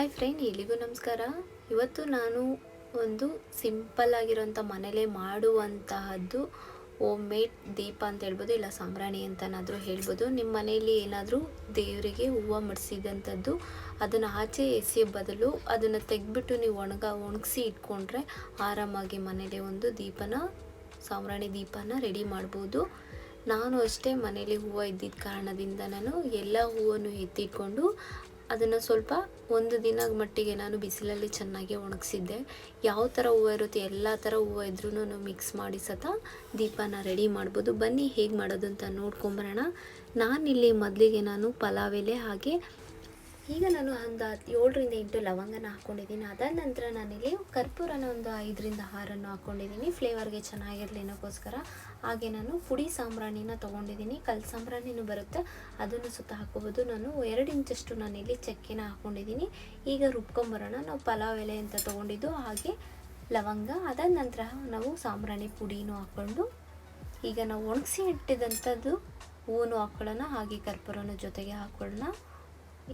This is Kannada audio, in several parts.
ಹಾಯ್ ಫ್ರೆಂಡ್, ಎಲ್ಲಿಗೂ ನಮಸ್ಕಾರ. ಇವತ್ತು ನಾನು ಒಂದು ಸಿಂಪಲ್ ಆಗಿರೋಂಥ ಮನೇಲೇ ಮಾಡುವಂತಹದ್ದು ಹೋಮ್ ಮೇಡ್ ದೀಪ ಅಂತ ಹೇಳ್ಬೋದು, ಇಲ್ಲ ಸಾಂಬ್ರಾಣಿ ಅಂತನಾದರೂ ಹೇಳ್ಬೋದು. ನಿಮ್ಮ ಮನೆಯಲ್ಲಿ ಏನಾದರೂ ದೇವರಿಗೆ ಹೂವು ಮುಡಿಸಿದಂಥದ್ದು ಅದನ್ನು ಆಚೆ ಎಸೆಯೋ ಬದಲು ಅದನ್ನು ತೆಗೆದ್ಬಿಟ್ಟು ನೀವು ಒಣಗಿಸಿ ಇಟ್ಕೊಂಡ್ರೆ ಆರಾಮಾಗಿ ಮನೇಲಿ ಒಂದು ಸಾಂಬ್ರಾಣಿ ದೀಪನ ರೆಡಿ ಮಾಡ್ಬೋದು. ನಾನು ಅಷ್ಟೇ ಮನೇಲಿ ಹೂವು ಇದ್ದಿದ್ದ ಕಾರಣದಿಂದ ನಾನು ಎಲ್ಲ ಹೂವನ್ನು ಎತ್ತಿಟ್ಕೊಂಡು ಅದನ್ನು ಸ್ವಲ್ಪ ಒಂದು ದಿನ ಮಟ್ಟಿಗೆ ನಾನು ಬಿಸಿಲಲ್ಲಿ ಚೆನ್ನಾಗಿ ಒಣಗಿಸಿದ್ದೆ. ಯಾವ ಥರ ಹೂವು ಇರುತ್ತೆ ಎಲ್ಲ ಥರ ಹೂವು ಇದ್ರೂ ಮಿಕ್ಸ್ ಮಾಡಿ ದೀಪನ ರೆಡಿ ಮಾಡ್ಬೋದು. ಬನ್ನಿ ಹೇಗೆ ಮಾಡೋದು ಅಂತ ನೋಡ್ಕೊಂಬರೋಣ. ನಾನಿಲ್ಲಿ ಮೊದಲಿಗೆ ಪಲಾವ್ ಎಲೆ ಹಾಗೆ ಈಗ ನಾನು ಒಂದು 7ರಿಂದ 8 ಲವಂಗನ ಹಾಕ್ಕೊಂಡಿದ್ದೀನಿ. ಅದಾದ ನಂತರ ನಾನಿಲ್ಲಿ ಕರ್ಪೂರನ ಒಂದು 5ರಿಂದ 6 ಹಾಕ್ಕೊಂಡಿದ್ದೀನಿ, ಫ್ಲೇವರ್ಗೆ ಚೆನ್ನಾಗಿರಲಿ ಅನ್ನೋಕ್ಕೋಸ್ಕರ. ಹಾಗೆ ನಾನು ಪುಡಿ ಸಾಂಬ್ರಾಣಿನ ತೊಗೊಂಡಿದ್ದೀನಿ, ಕಲ್ ಸಾಂಬ್ರಾಣಿನೂ ಬರುತ್ತೆ, ಅದನ್ನು ಸುತ್ತ ಹಾಕ್ಕೋಬೋದು. ನಾನು 2 ಇಂಚಷ್ಟು ನಾನಿಲ್ಲಿ ಚಕ್ಕೆನ ಹಾಕ್ಕೊಂಡಿದ್ದೀನಿ. ಈಗ ರುಬ್ಕೊಂಬರೋಣ. ನಾವು ಪಲಾವ್ ಎಲೆ ಅಂತ ತೊಗೊಂಡಿದ್ದು, ಹಾಗೆ ಲವಂಗ, ಅದಾದ ನಂತರ ನಾವು ಸಾಂಬ್ರಾಣಿ ಪುಡಿನೂ ಹಾಕ್ಕೊಂಡು ಈಗ ನಾವು ಒಣಗಿಸಿ ಇಟ್ಟಿದಂಥದ್ದು ಹೂವು ಹಾಕ್ಕೊಳ್ಳೋಣ, ಹಾಗೆ ಕರ್ಪೂರನ ಜೊತೆಗೆ ಹಾಕ್ಕೊಳ್ಳೋಣ.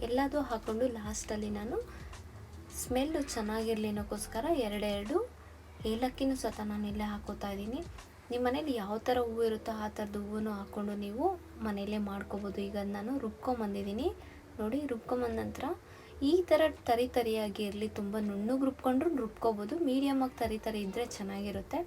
ಎಲ್ಲದೂ ಹಾಕ್ಕೊಂಡು ಲಾಸ್ಟಲ್ಲಿ ನಾನು ಸ್ಮೆಲ್ಲು ಚೆನ್ನಾಗಿರಲಿ ಅನ್ನೋಕ್ಕೋಸ್ಕರ 2 ಏಲಕ್ಕಿನೂ ಸಹ ನಾನು ಇಲ್ಲೇ ಹಾಕೋತಾ ಇದ್ದೀನಿ. ನಿಮ್ಮ ಮನೇಲಿ ಯಾವ ಥರ ಹೂವು ಇರುತ್ತೋ ಆ ಥರದ್ದು ಹೂವನ್ನು ಹಾಕ್ಕೊಂಡು ನೀವು ಮನೆಯಲ್ಲೇ ಮಾಡ್ಕೋಬೋದು. ಈಗ ನಾನು ರುಬ್ಕೊಂಬಂದಿದ್ದೀನಿ ನೋಡಿ. ರುಬ್ಕೊಂಬಂದ ನಂತರ ಈ ಥರ ತರಿಯಾಗಿ ಇರಲಿ, ತುಂಬ ನುಣ್ಣಗೆ ರುಬ್ಕೋಬೋದು, ಮೀಡಿಯಮಾಗಿ ತರಿ ಇದ್ದರೆ ಚೆನ್ನಾಗಿರುತ್ತೆ.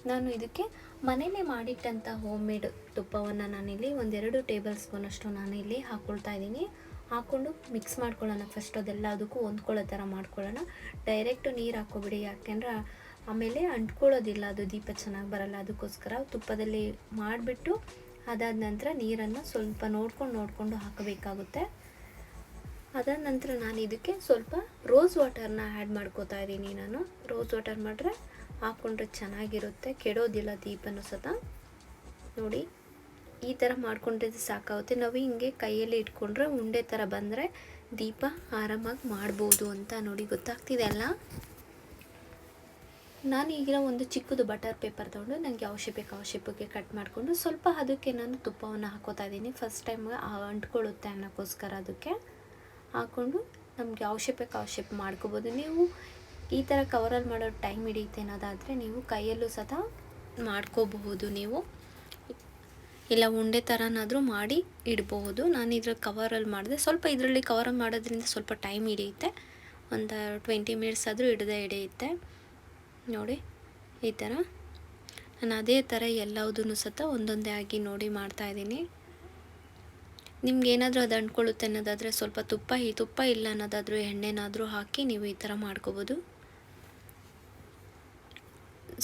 ನಾನು ಇದಕ್ಕೆ ಮನೆಯಲ್ಲೇ ಮಾಡಿಟ್ಟಂಥ ಹೋಮ್ ಮೇಡ್ ತುಪ್ಪವನ್ನು ನಾನಿಲ್ಲಿ 1-2 ಟೇಬಲ್ ಸ್ಪೂನಷ್ಟು ನಾನಿಲ್ಲಿ ಹಾಕ್ಕೊಳ್ತಾ ಇದ್ದೀನಿ. ಹಾಕ್ಕೊಂಡು ಮಿಕ್ಸ್ ಮಾಡ್ಕೊಳ್ಳೋಣ. ಫಸ್ಟ್ ಅದೆಲ್ಲದಕ್ಕೂ ಹೊಂದ್ಕೊಳ್ಳೋ ಥರ ಮಾಡ್ಕೊಳ್ಳೋಣ. ಡೈರೆಕ್ಟು ನೀರು ಹಾಕ್ಕೊಬಿಡಿ, ಯಾಕೆಂದ್ರೆ ಆಮೇಲೆ ಅಂಟ್ಕೊಳ್ಳೋದಿಲ್ಲ, ಅದು ದೀಪ ಚೆನ್ನಾಗಿ ಬರಲ್ಲ. ಅದಕ್ಕೋಸ್ಕರ ತುಪ್ಪದಲ್ಲಿ ಮಾಡಿಬಿಟ್ಟು ಅದಾದ ನಂತರ ನೀರನ್ನು ಸ್ವಲ್ಪ ನೋಡ್ಕೊಂಡು ಹಾಕಬೇಕಾಗುತ್ತೆ. ಅದಾದ ನಂತರ ನಾನು ಇದಕ್ಕೆ ಸ್ವಲ್ಪ ರೋಸ್ ವಾಟರ್ನ ಆ್ಯಡ್ ಮಾಡ್ಕೋತಾ ಇದ್ದೀನಿ. ನಾನು ರೋಸ್ ವಾಟರ್ ಮಾಡಿದ್ರೆ ಹಾಕ್ಕೊಂಡ್ರೆ ಚೆನ್ನಾಗಿರುತ್ತೆ, ಕೆಡೋದಿಲ್ಲ ದೀಪನೂ ಸಹ. ನೋಡಿ ಈ ಥರ ಮಾಡ್ಕೊಂಡ್ರೆ ಸಾಕಾಗುತ್ತೆ. ನಾವು ಹಿಂಗೆ ಕೈಯಲ್ಲಿ ಇಟ್ಕೊಂಡ್ರೆ ಉಂಡೆ ಥರ ಬಂದರೆ ದೀಪ ಆರಾಮಾಗಿ ಮಾಡ್ಬೋದು ಅಂತ ನೋಡಿ. ಗೊತ್ತಾಗ್ತಿದೆ ಅಲ್ಲ? ನಾನು ಈಗ ಒಂದು ಚಿಕ್ಕದು ಬಟರ್ ಪೇಪರ್ ತೊಗೊಂಡು ನನಗೆ ಯಾವ ಶೇಪಿಗೆ ಕಟ್ ಮಾಡಿಕೊಂಡು ಸ್ವಲ್ಪ ಅದಕ್ಕೆ ನಾನು ತುಪ್ಪವನ್ನು ಹಾಕೋತಾ ಇದ್ದೀನಿ. ಫಸ್ಟ್ ಟೈಮ್ ಅಂಟ್ಕೊಳ್ಳುತ್ತೆ ಅನ್ನೋಕ್ಕೋಸ್ಕರ ಅದಕ್ಕೆ ಹಾಕ್ಕೊಂಡು ನಮ್ಗೆ ಯಾವ ಶೇಪ್ ಮಾಡ್ಕೋಬೋದು. ನೀವು ಈ ಥರ ಕವರಲ್ಲಿ ಮಾಡೋ ಟೈಮ್ ಹಿಡಿಯುತ್ತೆ ಅನ್ನೋದಾದರೆ ನೀವು ಕೈಯಲ್ಲೂ ಸಹ ಮಾಡ್ಕೋಬಹುದು. ನೀವು ಇಲ್ಲ ಉಂಡೆ ಥರನಾದರೂ ಮಾಡಿ ಇಡಬಹುದು. ನಾನು ಇದ್ರ ಕವರಲ್ಲಿ ಮಾಡಿದೆ. ಸ್ವಲ್ಪ ಇದರಲ್ಲಿ ಕವರ್ ಮಾಡೋದ್ರಿಂದ ಸ್ವಲ್ಪ ಟೈಮ್ ಹಿಡಿಯುತ್ತೆ, ಒಂದು 20 ಮಿನಿಟ್ಸ್ ಆದರೂ ಹಿಡಿಯುತ್ತೆ ನೋಡಿ. ಈ ಥರ ನಾನು ಅದೇ ಥರ ಎಲ್ಲದನ್ನು ಸಹ ಒಂದೊಂದೇ ಆಗಿ ನೋಡಿ ಮಾಡ್ತಾಯಿದ್ದೀನಿ. ನಿಮ್ಗೇನಾದರೂ ಅದು ಅಂಟ್ಕೊಳ್ಳುತ್ತೆ ಅನ್ನೋದಾದರೆ ಸ್ವಲ್ಪ ತುಪ್ಪ ಇಲ್ಲ ಅನ್ನೋದಾದರೂ ಎಣ್ಣೆನಾದರೂ ಹಾಕಿ ನೀವು ಈ ಥರ ಮಾಡ್ಕೋಬೋದು.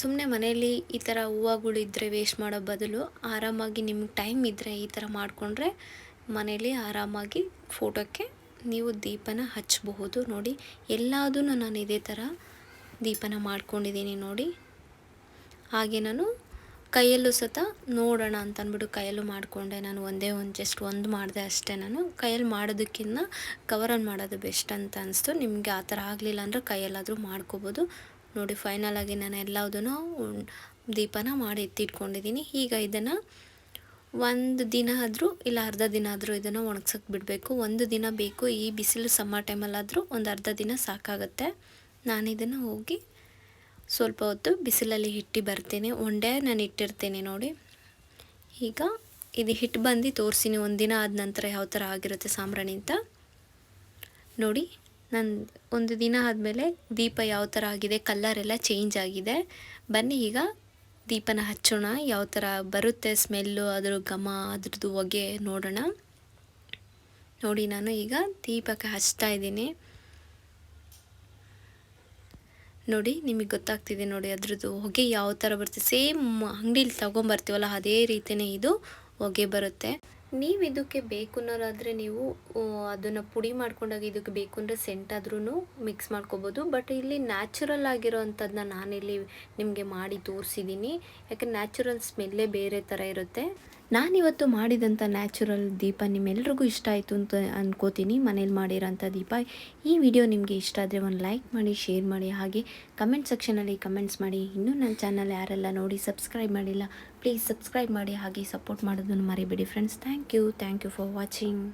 ಸುಮ್ಮನೆ ಮನೆಯಲ್ಲಿ ಈ ಥರ ಹೂವುಗಳಿದ್ದರೆ ವೇಸ್ಟ್ ಮಾಡೋ ಬದಲು ಆರಾಮಾಗಿ ನಿಮ್ಗೆ ಟೈಮ್ ಇದ್ದರೆ ಈ ಥರ ಮಾಡಿಕೊಂಡ್ರೆ ಮನೇಲಿ ಆರಾಮಾಗಿ ಫೋಟೋಕ್ಕೆ ನೀವು ದೀಪನ ಹಚ್ಚಬಹುದು. ನೋಡಿ ಎಲ್ಲದನ್ನು ನಾನು ಇದೇ ಥರ ದೀಪನ ಮಾಡ್ಕೊಂಡಿದ್ದೀನಿ ನೋಡಿ. ಹಾಗೆ ನಾನು ಕೈಯಲ್ಲೂ ಸಹ ನೋಡೋಣ ಅಂತ ಅಂದ್ಬಿಟ್ಟು ಕೈಯಲ್ಲೂ ಮಾಡಿಕೊಂಡೆ. ನಾನು ಜಸ್ಟ್ ಒಂದು ಮಾಡಿದೆ ಅಷ್ಟೇ. ನಾನು ಕೈಯಲ್ಲಿ ಮಾಡೋದಕ್ಕಿಂತ ಕವರಲ್ಲಿ ಮಾಡೋದು ಬೆಸ್ಟ್ ಅಂತ ಅನಿಸ್ತು. ನಿಮಗೆ ಆ ಥರ ಆಗಲಿಲ್ಲ ಅಂದರೆ ಕೈಯಲ್ಲಾದರೂ ಮಾಡ್ಕೋಬೋದು ನೋಡಿ. ಫೈನಲ್ ಆಗಿ ನಾನು ಎಲ್ಲದನ್ನು ದೀಪನ ಮಾಡಿ ಎತ್ತಿಟ್ಕೊಂಡಿದ್ದೀನಿ. ಈಗ ಇದನ್ನು 1 ದಿನ ಆದರೂ ಇಲ್ಲ ಅರ್ಧ ದಿನ ಆದರೂ ಇದನ್ನು ಒಣಗ್ಸೋಕ್ಕೆ ಬಿಡಬೇಕು. 1 ದಿನ ಬೇಕು. ಈ ಬಿಸಿಲು ಸಮ್ಮರ್ ಟೈಮಲ್ಲಾದರೂ ಒಂದು ಅರ್ಧ ದಿನ ಸಾಕಾಗುತ್ತೆ. ನಾನು ಇದನ್ನು ಹೋಗಿ ಸ್ವಲ್ಪ ಹೊತ್ತು ಬಿಸಿಲಲ್ಲಿ ಇಟ್ಟು ಬರ್ತೀನಿ. ನಾನು ಇಟ್ಟಿರ್ತೀನಿ ನೋಡಿ. ಈಗ ಇದು ಹಿಟ್ಟು ಬಂದು ತೋರಿಸ್ತೀನಿ 1 ದಿನ ಆದ ನಂತರ ಯಾವ ಥರ ಆಗಿರುತ್ತೆ ಸಾಂಬ್ರಾಣಿ ಅಂತ ನೋಡಿ. ನಾನು 1 ದಿನ ಆದಮೇಲೆ ದೀಪ ಯಾವ ಥರ ಆಗಿದೆ, ಕಲ್ಲರೆಲ್ಲ ಚೇಂಜ್ ಆಗಿದೆ. ಬನ್ನಿ ಈಗ ದೀಪನ ಹಚ್ಚೋಣ. ಯಾವ ಥರ ಬರುತ್ತೆ ಸ್ಮೆಲ್ಲು, ಅದ್ರ ಘಮ, ಅದ್ರದ್ದು ಹೊಗೆ ನೋಡೋಣ. ನೋಡಿ ನಾನು ಈಗ ದೀಪಕ್ಕೆ ಹಚ್ತಾ ಇದ್ದೀನಿ ನೋಡಿ. ನಿಮಗೆ ಗೊತ್ತಾಗ್ತಿದೆ ನೋಡಿ ಅದ್ರದ್ದು ಹೊಗೆ ಯಾವ ಥರ ಬರುತ್ತೆ. ಸೇಮ್ ಅಂಗಡೀಲಿ ತೊಗೊಂಬರ್ತೀವಲ್ಲ ಅದೇ ರೀತಿಯೇ ಇದು ಹೊಗೆ ಬರುತ್ತೆ. ನೀವು ಇದಕ್ಕೆ ಬೇಕು ಅನ್ನೋದಾದರೆ ನೀವು ಅದನ್ನು ಪುಡಿ ಮಾಡ್ಕೊಂಡಾಗ ಇದಕ್ಕೆ ಬೇಕು ಅಂದರೆ ಸೆಂಟಾದ್ರೂ ಮಿಕ್ಸ್ ಮಾಡ್ಕೋಬೋದು. ಬಟ್ ಇಲ್ಲಿ ನ್ಯಾಚುರಲ್ ಆಗಿರೋವಂಥದ್ದನ್ನ ನಾನಿಲ್ಲಿ ನಿಮಗೆ ಮಾಡಿ ತೋರಿಸಿದ್ದೀನಿ. ಯಾಕಂದರೆ ನ್ಯಾಚುರಲ್ ಸ್ಮೆಲ್ಲೇ ಬೇರೆ ಥರ ಇರುತ್ತೆ. ನಾನಿವತ್ತು ಮಾಡಿದಂಥ ನ್ಯಾಚುರಲ್ ದೀಪ ನಿಮ್ಮೆಲ್ರಿಗೂ ಇಷ್ಟ ಆಯಿತು ಅಂತ ಅನ್ಕೋತೀನಿ. ಮನೇಲಿ ಮಾಡಿರೋಂಥ ದೀಪ. ಈ ವಿಡಿಯೋ ನಿಮಗೆ ಇಷ್ಟ ಆದರೆ ಒಂದು ಲೈಕ್ ಮಾಡಿ, ಶೇರ್ ಮಾಡಿ, ಹಾಗೆ ಕಮೆಂಟ್ ಸೆಕ್ಷನಲ್ಲಿ ಕಮೆಂಟ್ಸ್ ಮಾಡಿ. ಇನ್ನೂ ನನ್ನ ಚಾನಲ್ ಯಾರೆಲ್ಲ ನೋಡಿ ಸಬ್ಸ್ಕ್ರೈಬ್ ಮಾಡಿಲ್ಲ ಪ್ಲೀಸ್ ಸಬ್ಸ್ಕ್ರೈಬ್ ಮಾಡಿ, ಹಾಗೆ ಸಪೋರ್ಟ್ ಮಾಡೋದನ್ನು ಮರಿಬೇಡಿ friends. Thank you for watching.